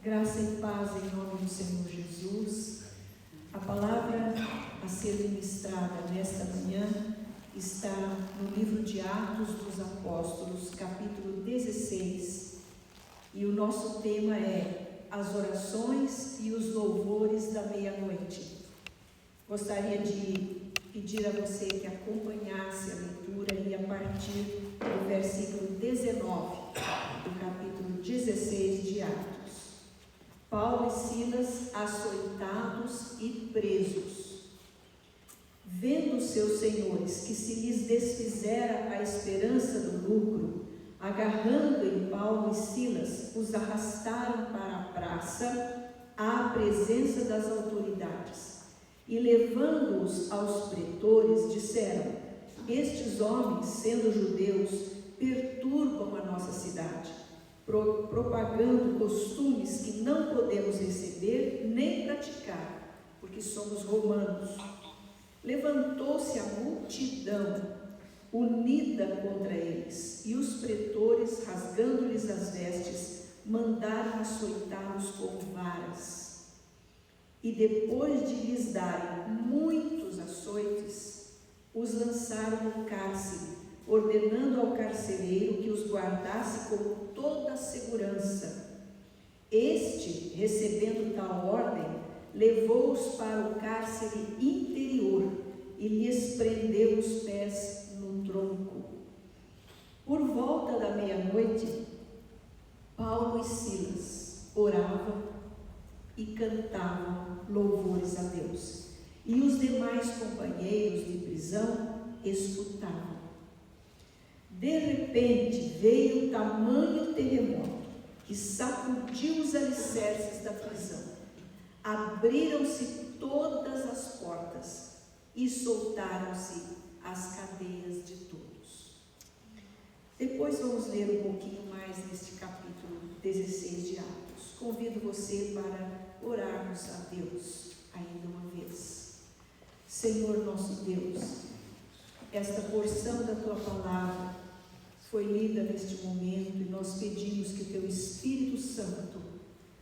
Graça e paz em nome do Senhor Jesus. A palavra a ser ministrada nesta manhã está no livro de Atos dos Apóstolos, capítulo 16, e o nosso tema é as orações e os louvores da meia-noite. Gostaria de pedir a você que acompanhasse a leitura e a partir do versículo 19 do capítulo 16 de Atos. Paulo e Silas açoitados e presos. Vendo os seus senhores que se lhes desfizera a esperança do lucro, agarrando em Paulo e Silas, os arrastaram para a praça, à presença das autoridades. E levando-os aos pretores, disseram: estes homens, sendo judeus, perturbam a nossa cidade, propagando costumes que não podemos receber nem praticar, porque somos romanos. Levantou-se a multidão unida contra eles, e os pretores, rasgando-lhes as vestes, mandaram açoitá-los com varas. E depois de lhes darem muitos açoites, os lançaram no cárcere, ordenando ao carcereiro que os guardasse com toda a segurança. Este, recebendo tal ordem, levou-os para o cárcere interior e lhes prendeu os pés no tronco. Por volta da meia-noite, Paulo e Silas oravam e cantavam louvores a Deus, e os demais companheiros de prisão escutavam. De repente veio um tamanho terremoto que sacudiu os alicerces da prisão. Abriram-se todas as portas e soltaram-se as cadeias de todos. Depois vamos ler um pouquinho mais neste capítulo 16 de Atos. Convido você para orarmos a Deus ainda uma vez. Senhor nosso Deus, esta porção da Tua palavra foi lida neste momento e nós pedimos que o Teu Espírito Santo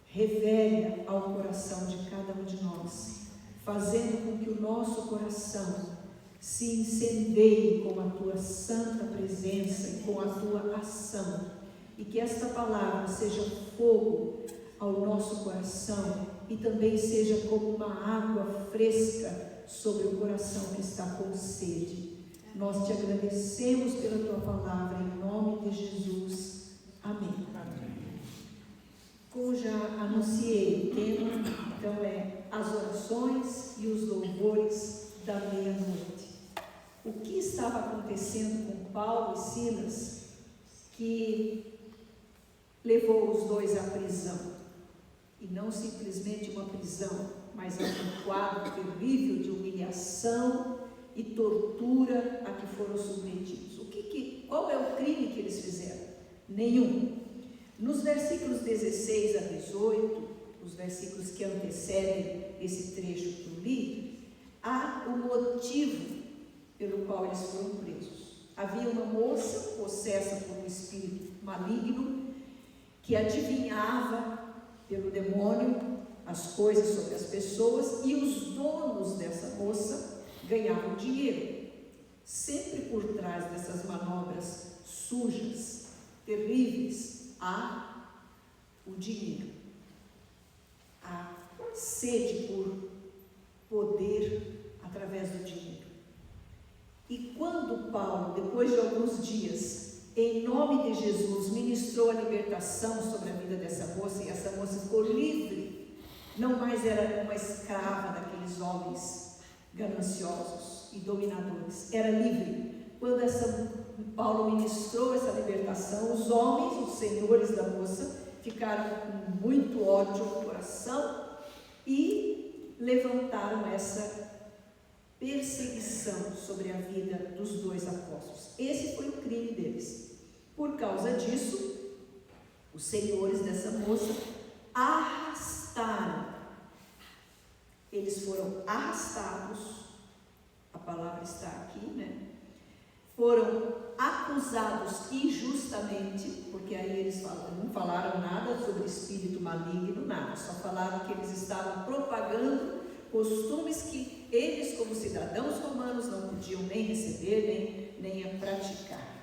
revele ao coração de cada um de nós, fazendo com que o nosso coração se incendeie com a Tua santa presença e com a Tua ação, e que esta palavra seja fogo ao nosso coração e também seja como uma água fresca sobre o coração que está com sede. Nós te agradecemos pela Tua palavra, em nome de Jesus. Amém. Como já anunciei, o tema então é as orações e os louvores da meia-noite. O que estava acontecendo com Paulo e Silas que levou os dois à prisão? E não simplesmente uma prisão, mas um quadro terrível de humilhação e tortura a que foram submetidos. Qual é o crime que eles fizeram? Nenhum. Nos versículos 16 a 18, os versículos que antecedem esse trecho que eu li, há o motivo pelo qual eles foram presos. Havia uma moça possessa por um espírito maligno que adivinhava pelo demônio as coisas sobre as pessoas, e os donos dessa moça ganhavam dinheiro. Sempre por trás dessas manobras sujas, terríveis, há o dinheiro, a sede por poder através do dinheiro. E quando Paulo, depois de alguns dias, em nome de Jesus, ministrou a libertação sobre a vida dessa moça, e essa moça ficou livre, não mais era uma escrava daqueles homens gananciosos e dominadores, era livre. Quando Paulo ministrou essa libertação, os homens, os senhores da moça, ficaram com muito ódio no coração e levantaram essa perseguição sobre a vida dos dois apóstolos. Esse foi o crime deles. Por causa disso, os senhores dessa moça arrastaram. Eles foram arrastados, a palavra está aqui, né? foram acusados injustamente, porque aí eles não falaram nada sobre espírito maligno, nada, só falaram que eles estavam propagando costumes que eles, como cidadãos romanos, não podiam nem receber, nem praticar.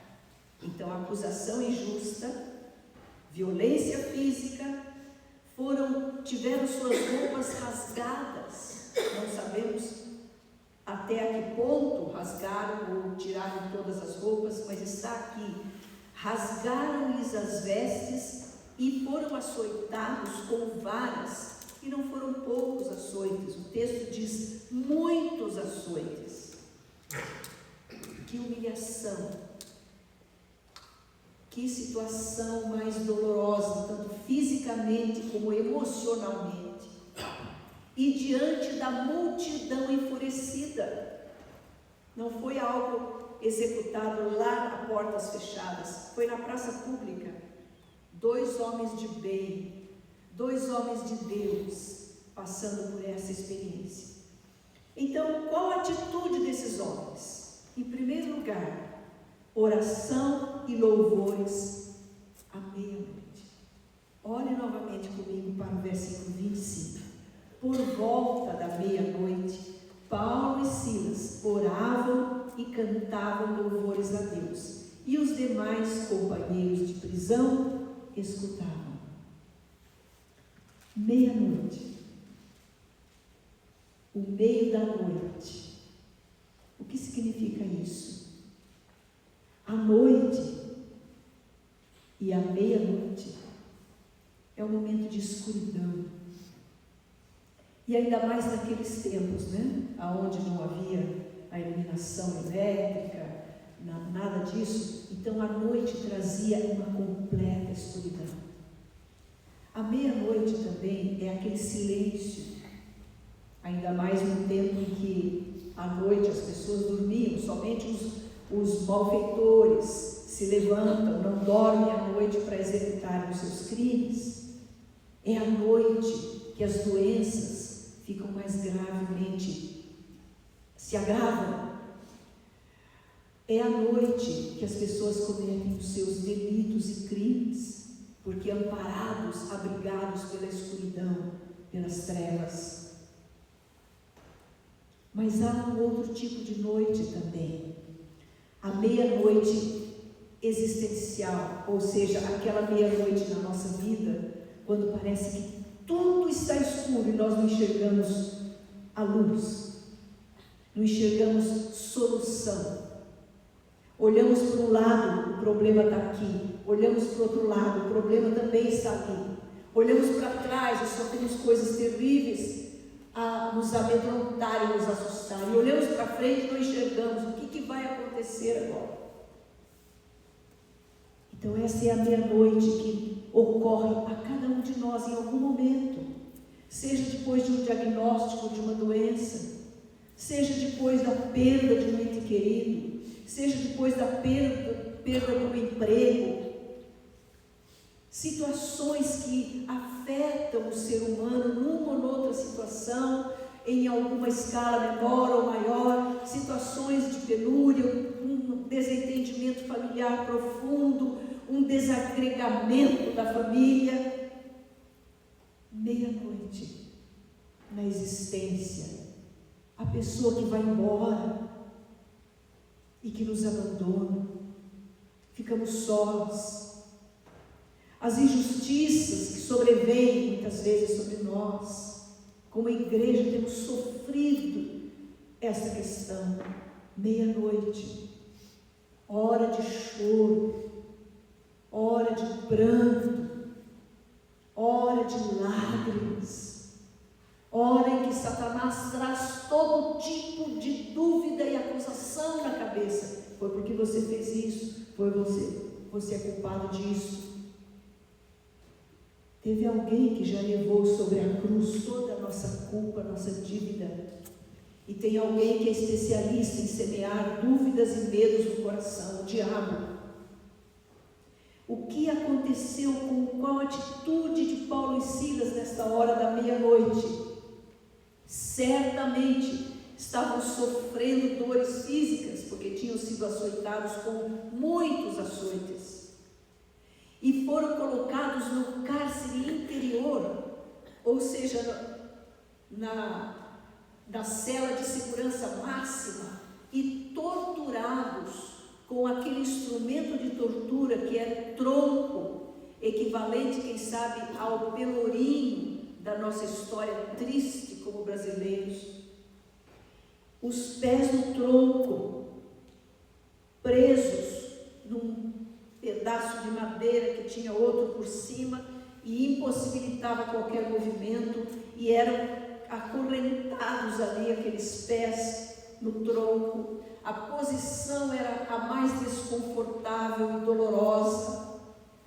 Então, acusação injusta, violência física, tiveram suas roupas rasgadas. Não sabemos até a que ponto rasgaram ou tiraram todas as roupas, mas está aqui: rasgaram-lhes as vestes e foram açoitados com varas, e não foram poucos açoites. O texto diz muitos açoites. Que humilhação, que situação mais dolorosa, tanto fisicamente como emocionalmente. E diante da multidão enfurecida. Não foi algo executado lá a portas fechadas, foi na praça pública. 2 homens de bem, 2 homens de Deus, passando por essa experiência. Então, qual a atitude desses homens? Em primeiro lugar, oração e louvores à meia-noite. Olhe novamente comigo para o versículo 25. Por volta da meia-noite, Paulo e Silas oravam e cantavam louvores a Deus, e os demais companheiros de prisão escutavam. Meia-noite, o meio da noite. O que significa isso? A noite e a meia-noite é um momento de escuridão. E ainda mais naqueles tempos, onde não havia a iluminação elétrica, nada disso. Então a noite trazia uma completa escuridão. A meia-noite também é aquele silêncio, ainda mais no tempo em que à noite as pessoas dormiam, somente os malfeitores se levantam, não dormem à noite para executarem os seus crimes. É à noite que as doenças ficam mais gravemente, se agravam. É à noite que as pessoas cometem os seus delitos e crimes, porque amparados, abrigados pela escuridão, pelas trevas. Mas há um outro tipo de noite também, a meia-noite existencial, ou seja, aquela meia-noite na nossa vida, quando parece que tudo está escuro e nós não enxergamos a luz, não enxergamos solução. Olhamos para um lado, o problema está aqui. Olhamos para o outro lado, o problema também está ali. Olhamos para trás e só temos coisas terríveis a nos amedrontar e nos assustar. E olhamos para frente e não enxergamos o que vai acontecer agora. Então essa é a meia-noite que ocorre a cada um de nós em algum momento, seja depois de um diagnóstico de uma doença, seja depois da perda de um ente querido, seja depois da perda do emprego, situações que afetam o ser humano numa ou noutra situação, em alguma escala menor ou maior, situações de penúria, um desentendimento familiar profundo, um desagregamento da família. Meia-noite na existência, a pessoa que vai embora e que nos abandona, ficamos sós, as injustiças que sobrevêm muitas vezes sobre nós, como igreja temos sofrido essa questão. Meia-noite, hora de choro, hora de pranto, hora de lágrimas, hora em que Satanás traz todo tipo de dúvida e acusação na cabeça. Foi porque você fez isso, foi você é culpado disso. Teve alguém que já levou sobre a cruz toda a nossa culpa, a nossa dívida. E tem alguém que é especialista em semear dúvidas e medos no coração, o diabo. O que aconteceu qual a atitude de Paulo e Silas nesta hora da meia-noite? Certamente estavam sofrendo dores físicas, porque tinham sido açoitados com muitos açoites, e foram colocados no cárcere interior, ou seja, na cela de segurança máxima, e torturados com aquele instrumento de tortura que era o tronco, equivalente, quem sabe, ao pelourinho da nossa história triste como brasileiros. Os pés no tronco, presos num pedaço de madeira que tinha outro por cima e impossibilitava qualquer movimento, e eram acorrentados ali aqueles pés no tronco. A posição era a mais desconfortável e dolorosa,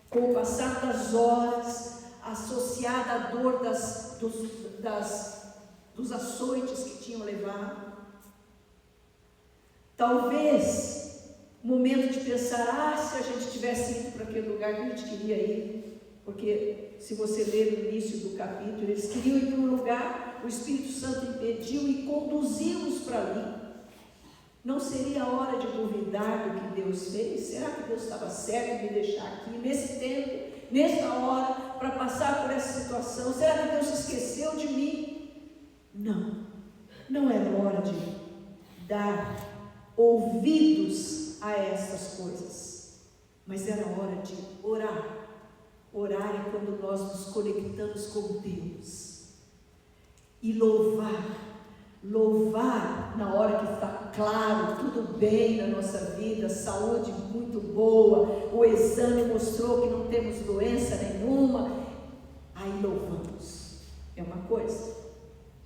com o passar das horas, associada à dor dos açoites que tinham levado. Talvez, momento de pensar, se a gente tivesse ido para aquele lugar que a gente queria ir, porque se você ler no início do capítulo, eles queriam ir para um lugar, o Espírito Santo impediu e conduziu-os para ali. Não seria a hora de duvidar do que Deus fez? Será que Deus estava certo em me deixar aqui, nesse tempo, nessa hora, para passar por essa situação? Será que Deus se esqueceu de mim? Não, não era hora de dar ouvidos a essas coisas, mas era hora de orar. Orar é quando nós nos conectamos com Deus, e louvar na hora que está claro, tudo bem na nossa vida, saúde muito boa, o exame mostrou que não temos doença nenhuma, aí louvamos, é uma coisa.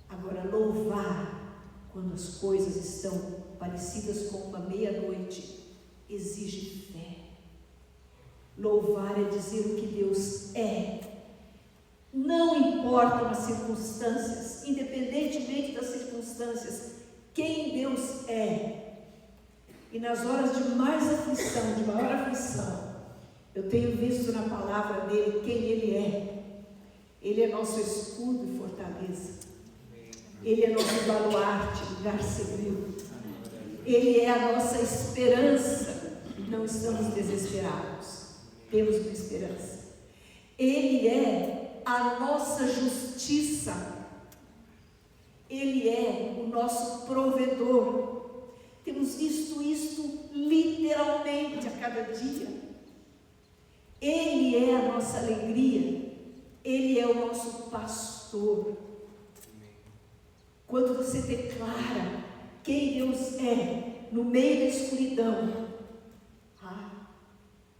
Agora, louvar quando as coisas estão parecidas com uma meia-noite exige fé. Louvar é dizer o que Deus é. Não importam as circunstâncias, independentemente das circunstâncias, quem Deus é. E nas horas de mais aflição, de maior aflição, eu tenho visto na palavra dele quem ele é. Ele é nosso escudo e fortaleza. Ele é nosso baluarte, lugar seguro. Ele é a nossa esperança. Não estamos desesperados, temos uma esperança. Ele é a nossa justiça, Ele é o nosso provedor. Temos visto isto literalmente a cada dia. Ele é a nossa alegria, Ele é o nosso pastor. Quando você declara quem Deus é no meio da escuridão,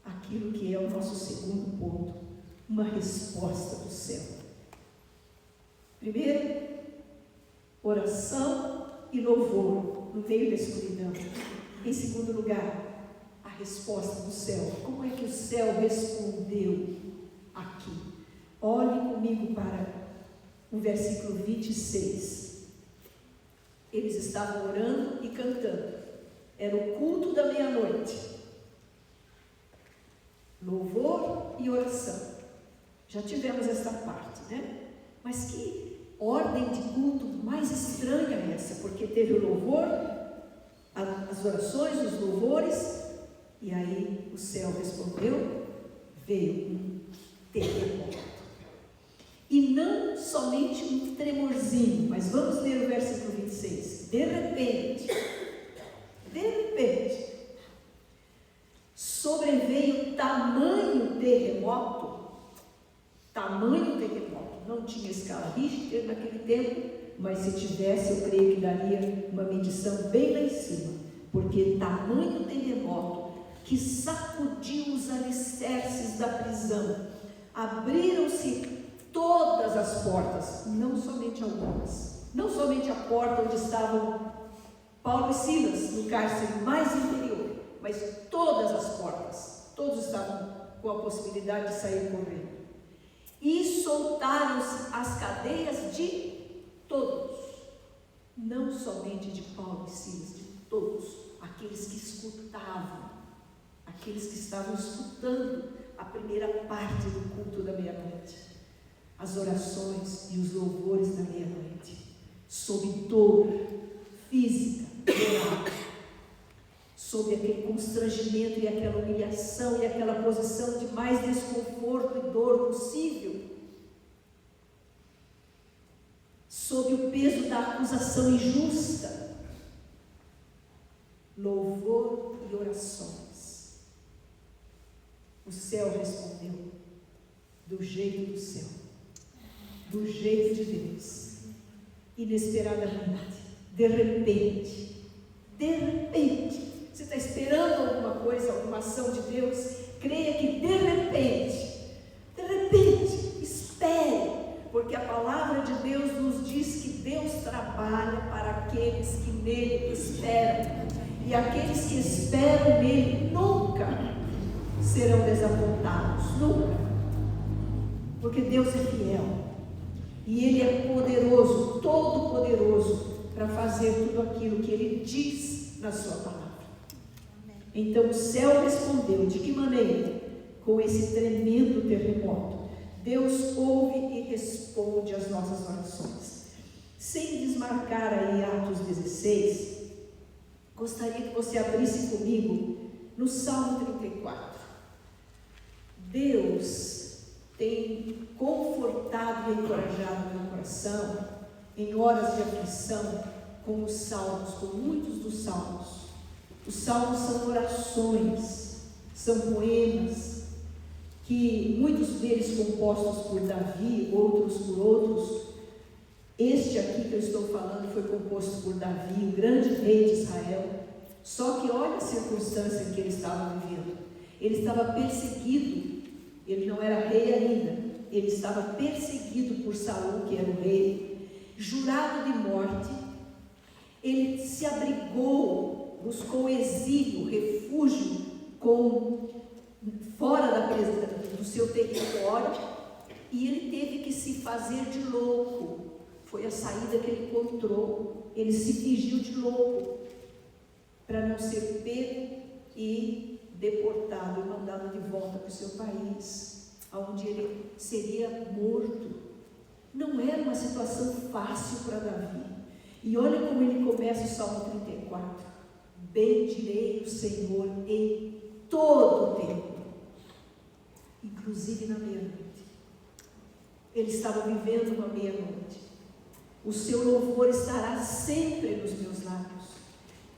aquilo que é o nosso segundo ponto, uma resposta do céu. Primeiro, oração e louvor no meio da escuridão. Em segundo lugar, a resposta do céu. Como é que o céu respondeu aqui? Olhe comigo para o versículo 26. Eles estavam orando e cantando. Era o culto da meia-noite. Louvor e oração. Já tivemos esta parte, né? Mas que ordem de culto mais estranha é essa? Porque teve o louvor, as orações, os louvores, e aí o céu respondeu, veio um terremoto. E não somente um tremorzinho, mas vamos ler o versículo 26. De repente, sobreveio tamanho terremoto, não tinha escala Richter naquele tempo, mas se tivesse, eu creio que daria uma medição bem lá em cima, porque tamanho terremoto que sacudiu os alicerces da prisão, abriram-se todas as portas, não somente algumas, não somente a porta onde estavam Paulo e Silas, no cárcere mais interior, mas todas as portas, todos estavam com a possibilidade de sair correndo. E soltaram-se as cadeias de todos, não somente de Paulo e Silas, de todos, aqueles que escutavam, aqueles que estavam escutando a primeira parte do culto da meia-noite, as orações e os louvores da meia-noite, sob dor, física, moral, sob aquele constrangimento e aquela humilhação e aquela posição de mais desconforto e dor possível, sob o peso da acusação injusta, louvor e orações. O céu respondeu do jeito do céu, do jeito de Deus, inesperadamente, de repente, você está esperando alguma coisa, alguma ação de Deus, creia que de repente, espere, porque a palavra de Deus nos diz que Deus trabalha para aqueles que nele esperam, e aqueles que esperam nele nunca serão desapontados, nunca, porque Deus é fiel, e Ele é poderoso, todo poderoso, para fazer tudo aquilo que Ele diz na sua palavra. Então o céu respondeu, de que maneira? Com esse tremendo terremoto. Deus ouve e responde às nossas orações. Sem desmarcar aí Atos 16, gostaria que você abrisse comigo no Salmo 34. Deus tem confortado e encorajado meu coração em horas de aflição com os salmos, com muitos dos salmos. Os salmos são orações, são poemas, que muitos deles compostos por Davi, outros por outros. Este aqui que eu estou falando foi composto por Davi, o grande rei de Israel. Só que olha a circunstância que ele estava vivendo. Ele estava perseguido, ele não era rei ainda, ele estava perseguido por Saul, que era o rei, jurado de morte. Ele se abrigou, buscou exílio, refúgio, fora do seu território, e ele teve que se fazer de louco. Foi a saída que ele encontrou. Ele se fingiu de louco para não ser pego e deportado e mandado de volta para o seu país, onde ele seria morto. Não era uma situação fácil para Davi. E olha como ele começa o Salmo 34. Bendirei o Senhor em todo o tempo, inclusive na meia-noite. Ele estava vivendo uma meia-noite. O seu louvor estará sempre nos meus lábios.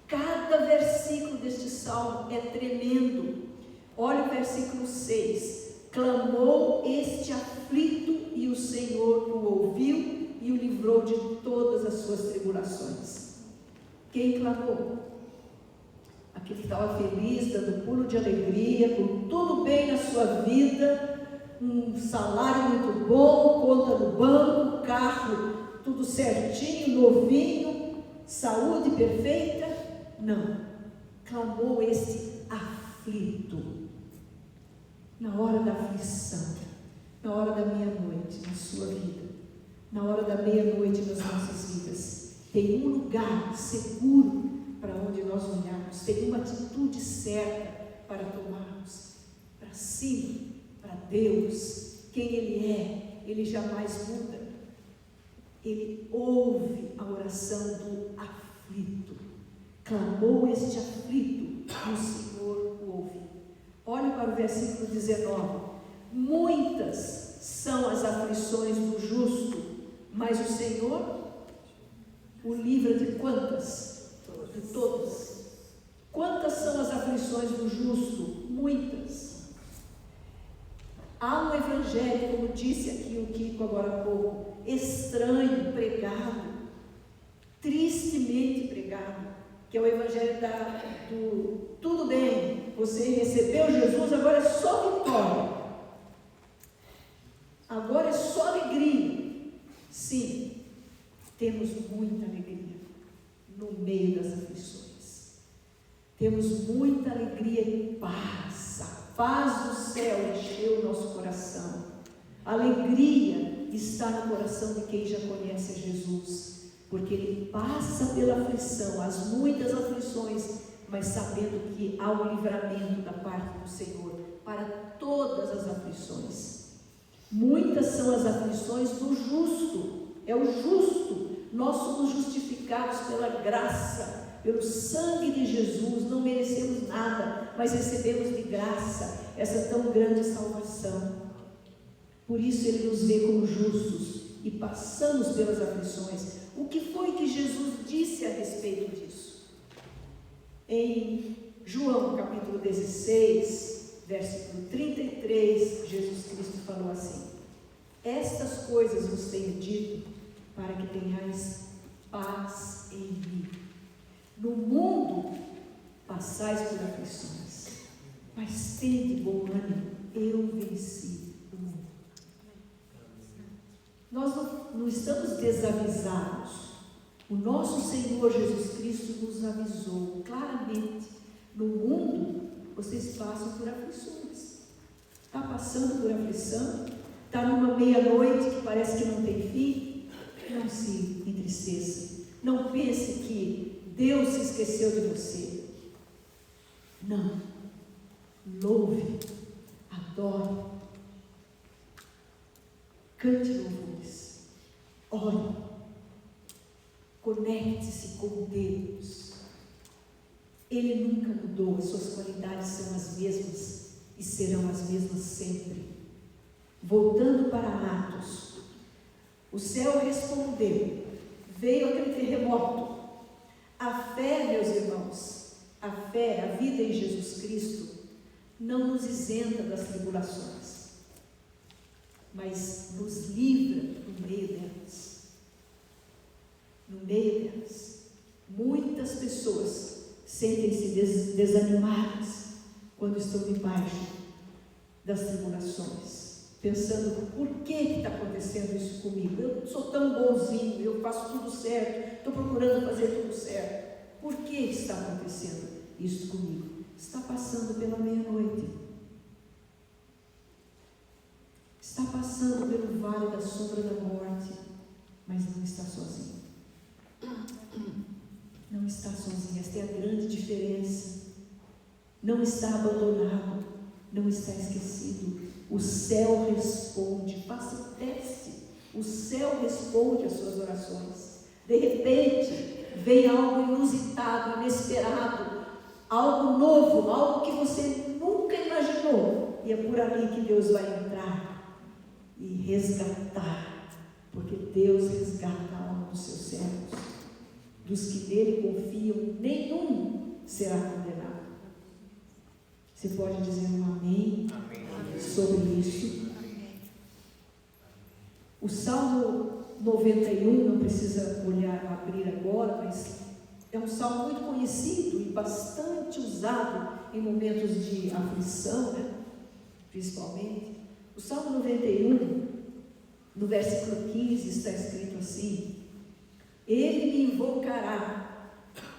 Cada versículo deste salmo é tremendo. Olha o versículo 6. Clamou este aflito e o Senhor o ouviu e o livrou de todas as suas tribulações. Quem clamou? Aquele que estava feliz, dando pulo de alegria, com tudo bem na sua vida, um salário muito bom, conta no banco, carro tudo certinho, novinho, saúde perfeita. Não, clamou este aflito, na hora da aflição, na hora da meia-noite na sua vida, na hora da meia-noite nas nossas vidas. Tem um lugar seguro para onde nós olharmos, tem uma atitude certa para tomarmos, para cima, para Deus, quem Ele é. Ele jamais muda. Ele ouve a oração do aflito. Clamou este aflito e o Senhor o ouve. Olhe para o versículo 19. Muitas são as aflições do justo, mas o Senhor o livra de quantas? De todas. Quantas são as aflições do justo? Muitas. Há um evangelho, como disse aqui o Kiko agora há pouco, estranho, pregado, tristemente pregado, que é o evangelho do tudo bem, você recebeu Jesus, agora é só vitória, agora é só alegria. Sim, temos muita alegria no meio das aflições, temos muita alegria e paz. A paz do céu encheu o nosso coração. A alegria está no coração de quem já conhece a Jesus, porque ele passa pela aflição, as muitas aflições, mas sabendo que há um livramento da parte do Senhor para todas as aflições. Muitas são as aflições do justo, é o justo. Nós somos justificados justificados pela graça, pelo sangue de Jesus. Não merecemos nada, mas recebemos de graça essa tão grande salvação. Por isso Ele nos vê como justos e passamos pelas aflições. O que foi que Jesus disse a respeito disso? Em João capítulo 16, versículo 33, Jesus Cristo falou assim: estas coisas vos tenho dito, para que tenhais paz em mim. No mundo passais por aflições, mas tende bom ânimo, eu venci o mundo. Nós não estamos desavisados. O nosso Senhor Jesus Cristo nos avisou claramente: no mundo vocês passam por aflições. Está passando por aflição? Está numa meia-noite que parece que não tem fim? Não se entristeça. Não pense que Deus se esqueceu de você. Não. Louve, adore, cante louvores, ore, conecte-se com Deus. Ele nunca mudou, as suas qualidades são as mesmas e serão as mesmas sempre. Voltando para Atos, o céu respondeu, veio aquele terremoto. A fé, meus irmãos, a fé, a vida em Jesus Cristo, não nos isenta das tribulações, mas nos livra no meio delas. No meio delas, muitas pessoas sentem-se desanimadas quando estão debaixo das tribulações, pensando: por que está acontecendo isso comigo? Eu sou tão bonzinho, eu faço tudo certo, estou procurando fazer tudo certo. Por que está acontecendo isso comigo? Está passando pela meia-noite, está passando pelo vale da sombra da morte, mas não está sozinho. Não está sozinho, esta é a grande diferença. Não está abandonado, não está esquecido. O céu responde, faça o teste. O céu responde às suas orações. De repente, vem algo inusitado, inesperado, algo novo, algo que você nunca imaginou. E é por ali que Deus vai entrar e resgatar, porque Deus resgata a alma dos seus servos. Dos que nele confiam, nenhum será condenado. Você pode dizer um amém, amém sobre isso? Amém. O Salmo 91, não precisa abrir agora, mas é um salmo muito conhecido e bastante usado em momentos de aflição, né? Principalmente. O Salmo 91, no versículo 15, está escrito assim: ele me invocará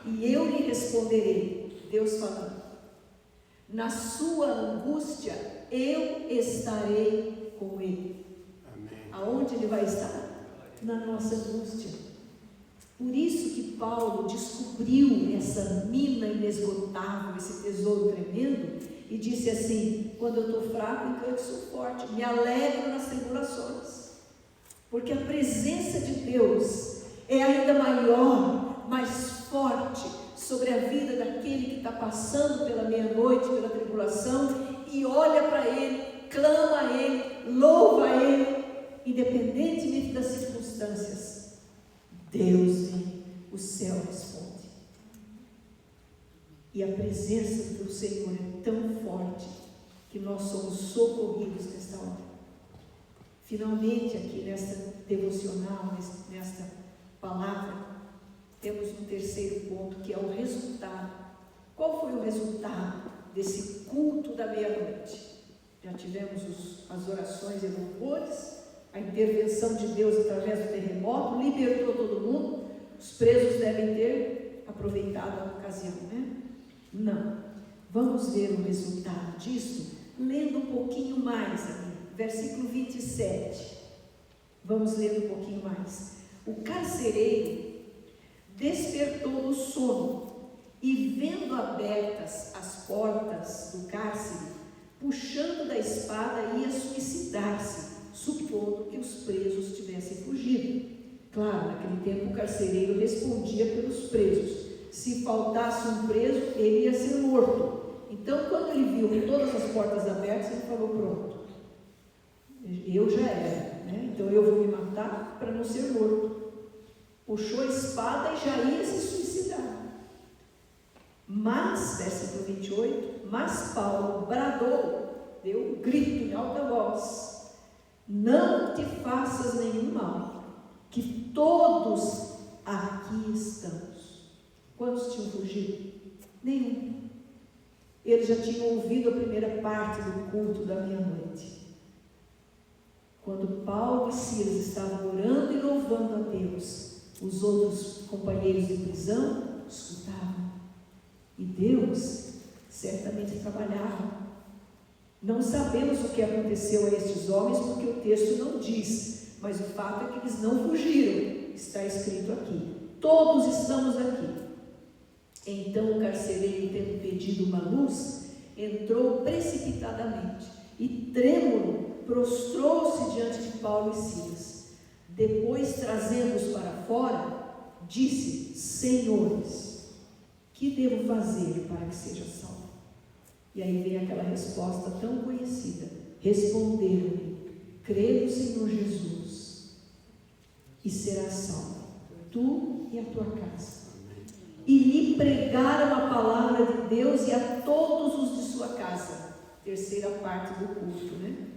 e eu lhe responderei. Deus falando: na sua angústia eu estarei com ele. Amém. Aonde ele vai estar? Na nossa angústia. Por isso que Paulo descobriu essa mina inesgotável, esse tesouro tremendo, e disse assim: quando eu estou fraco, então eu sou forte, me alegro nas tribulações, porque a presença de Deus é ainda maior, mais forte sobre a vida daquele que está passando pela meia-noite, pela tribulação, e olha para Ele, clama a Ele, louva a Ele, independentemente das circunstâncias. Deus vem, o céu responde. E a presença do Senhor é tão forte que nós somos socorridos nesta hora. Finalmente, aqui nesta devocional, nesta palavra, temos um terceiro ponto, que é o resultado. Qual foi o resultado desse culto da meia-noite? Já tivemos as orações e louvores, a intervenção de Deus através do terremoto, libertou todo mundo. Os presos devem ter aproveitado a ocasião, né? Não. Vamos ver o resultado disso lendo um pouquinho mais aqui, versículo 27. Vamos ler um pouquinho mais. O carcereiro despertou do sono e, vendo abertas as portas do cárcere, puxando da espada, ia suicidar-se, supondo que os presos tivessem fugido. Claro, naquele tempo o carcereiro respondia pelos presos. Se faltasse um preso, ele ia ser morto. Então, quando ele viu todas as portas abertas, ele falou: pronto, eu já era, né? Então eu vou me matar para não ser morto. Puxou a espada e já ia se suicidar. Mas, versículo 28, mas Paulo bradou, deu um grito em alta voz: não te faças nenhum mal, que todos aqui estamos. Quantos tinham fugido? Nenhum. Eles já tinham ouvido a primeira parte do culto da meia-noite. Quando Paulo e Silas estavam orando e louvando a Deus, os outros companheiros de prisão escutavam. E Deus certamente trabalhava. Não sabemos o que aconteceu a estes homens, porque o texto não diz, mas o fato é que eles não fugiram. Está escrito aqui: todos estamos aqui. Então o carcereiro, tendo pedido uma luz, entrou precipitadamente e, trêmulo, prostrou-se diante de Paulo e Silas. Depois, trazendo-os para fora, disse: senhores, que devo fazer para que seja salvo? E aí vem aquela resposta tão conhecida: responderam-lhe: crê no Senhor Jesus e serás salvo, tu e a tua casa. E lhe pregaram a palavra de Deus e a todos os de sua casa. Terceira parte do culto, né?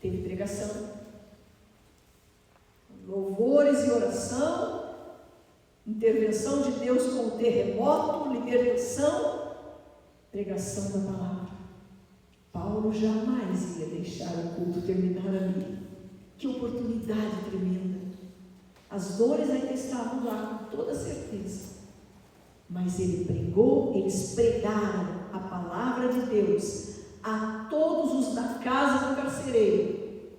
Teve pregação, louvores e oração, intervenção de Deus com o terremoto, libertação, pregação da palavra. Paulo jamais ia deixar o culto terminar ali. Que oportunidade tremenda! As dores ainda estavam lá, com toda certeza. Mas ele pregou, eles pregaram a palavra de Deus a todos os da casa do carcereiro.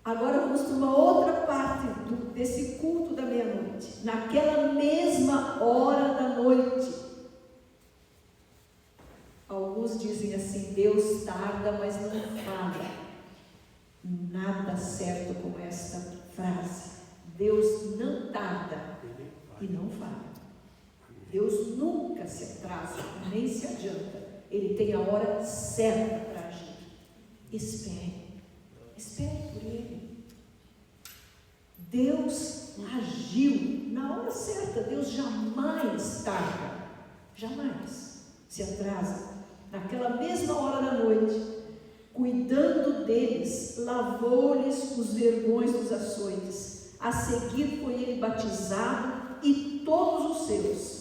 Agora vamos para uma outra parte desse culto da meia-noite. Naquela mesma hora da noite. Alguns dizem assim: Deus tarda, mas não falha. Nada certo como esta frase. Deus não tarda e não falha. Deus nunca se atrasa, nem se adianta. Ele tem a hora certa para agir. Espere por Ele. Deus agiu na hora certa. Deus jamais tarda, jamais se atrasa. Naquela mesma hora da noite, cuidando deles, lavou-lhes os vergões dos açoites. A seguir foi ele batizado e todos os seus.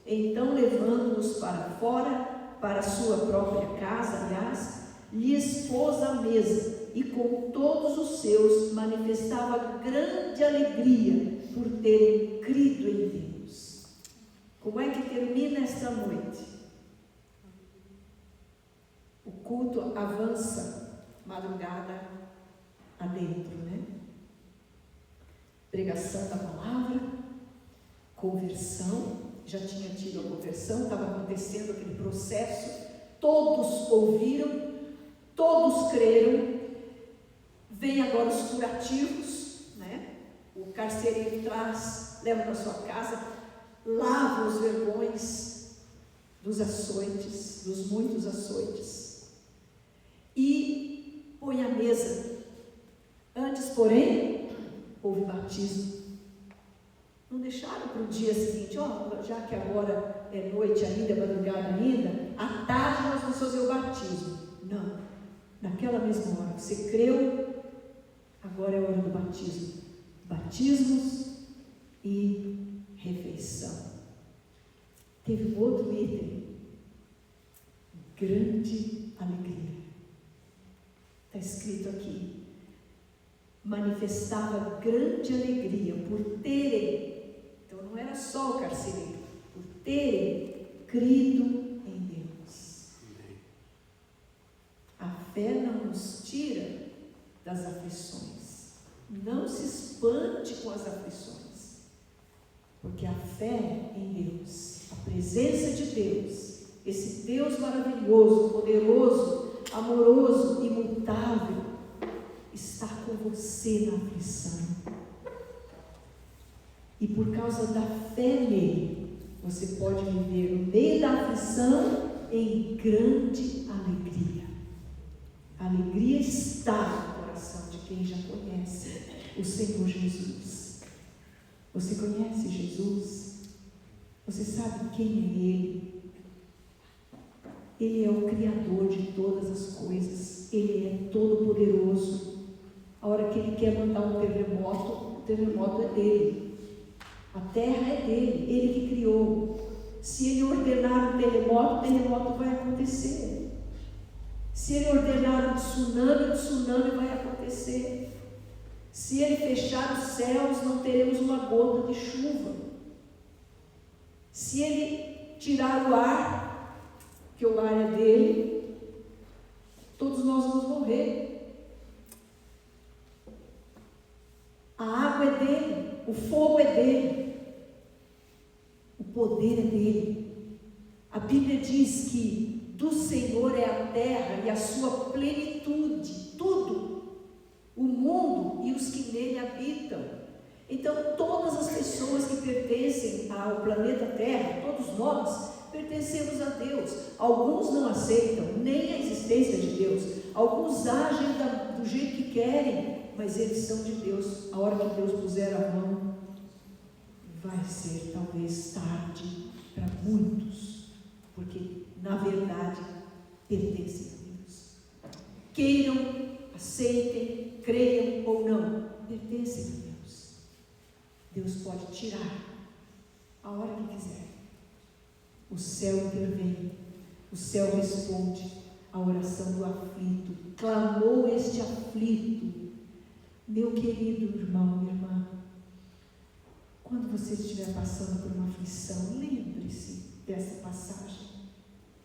Então, levando-os para fora, para a sua própria casa, aliás, lhes pôs à mesa, e com todos os seus manifestava grande alegria por terem crido em Deus. Como é que termina esta noite? O culto avança madrugada adentro, né? Pregação da palavra, conversão. Já tinha tido a conversão, estava acontecendo aquele processo, todos ouviram, todos creram. Vem agora os curativos, né? O carcereiro traz, leva para sua casa, lava os vergões dos açoites, dos muitos açoites, e põe à mesa. Antes, porém, houve batismo. Não deixaram para o dia seguinte: já que agora é noite ainda, é madrugada ainda, à tarde nós vamos fazer o batismo. Não, naquela mesma hora, você creu, agora é a hora do batismo. Batismos e refeição. Teve um outro item: grande alegria. Está escrito aqui: manifestava grande alegria por terem. Então não era só o carcereiro, por terem crido em Deus. A fé não nos tira das aflições. Não se espante com as aflições, porque a fé em Deus, a presença de Deus, esse Deus maravilhoso, poderoso, amoroso, imutável, está com você na aflição. E por causa da fé nele, você pode viver no meio da aflição em grande alegria. A alegria está no coração de quem já conhece o Senhor Jesus. Você conhece Jesus? Você sabe quem é Ele? Ele é o Criador de todas as coisas. Ele é todo-poderoso. A hora que Ele quer mandar um terremoto, o terremoto é dele. A terra é dele, Ele que criou. Se Ele ordenar um terremoto, o terremoto vai acontecer. Se Ele ordenar um tsunami, o tsunami vai acontecer. Se Ele fechar os céus, não teremos uma gota de chuva. Se Ele tirar o ar, que o ar é dele, todos nós vamos morrer. A água é dele, o fogo é dele, o poder é dele. A Bíblia diz que do Senhor é a terra e a sua plenitude, tudo, o mundo e os que nele habitam. Então todas as pessoas que pertencem ao planeta Terra, todos nós pertencemos a Deus. Alguns não aceitam nem a existência de Deus, alguns agem do jeito que querem, mas eles são de Deus. A hora que Deus puser a mão, vai ser talvez tarde para muitos, porque na verdade pertencem a Deus. Queiram, aceitem, creiam ou não, pertencem a Deus. Deus pode tirar a hora que quiser. O céu intervém, o céu responde à oração do aflito. Clamou este aflito. Meu querido irmão, minha irmã, quando você estiver passando por uma aflição, lembre-se dessa passagem.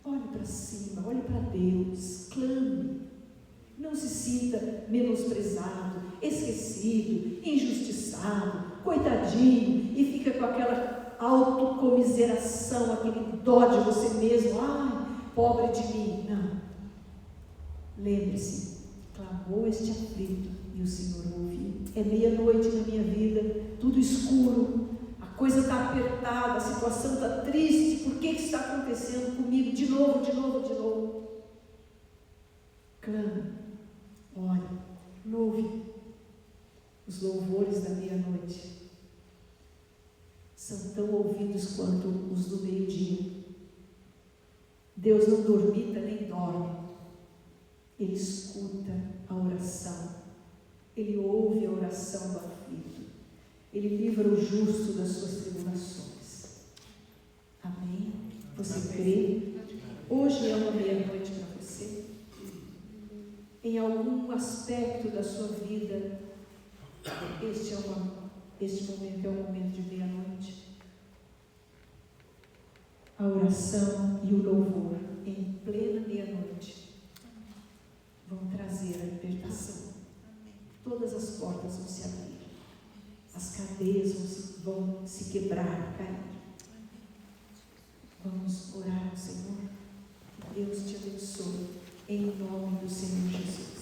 Olhe para cima, olhe para Deus, clame. Não se sinta menosprezado, esquecido, injustiçado, coitadinho, e fica com aquela autocomiseração, aquele dó de você mesmo. Ai, pobre de mim. Não. Lembre-se, clamou este aflito e o Senhor ouviu. É meia-noite na minha vida, tudo escuro, a coisa está apertada, a situação está triste. Por que está acontecendo comigo? De novo. Clame, ore, louve. Os louvores da meia-noite são tão ouvidos quanto os do meio-dia. Deus não dormita nem dorme. Ele escuta a oração. Ele ouve a oração do aflito. Ele livra o justo das suas tribulações. Amém? Você crê? Hoje é uma meia-noite para você. Em algum aspecto da sua vida, este momento é o momento de meia-noite. A oração e o louvor em plena meia-noite vão trazer a libertação. Todas as portas vão se abrir, as cadeias vão se quebrar, cair. Vamos orar ao Senhor. Que Deus te abençoe, em nome do Senhor Jesus.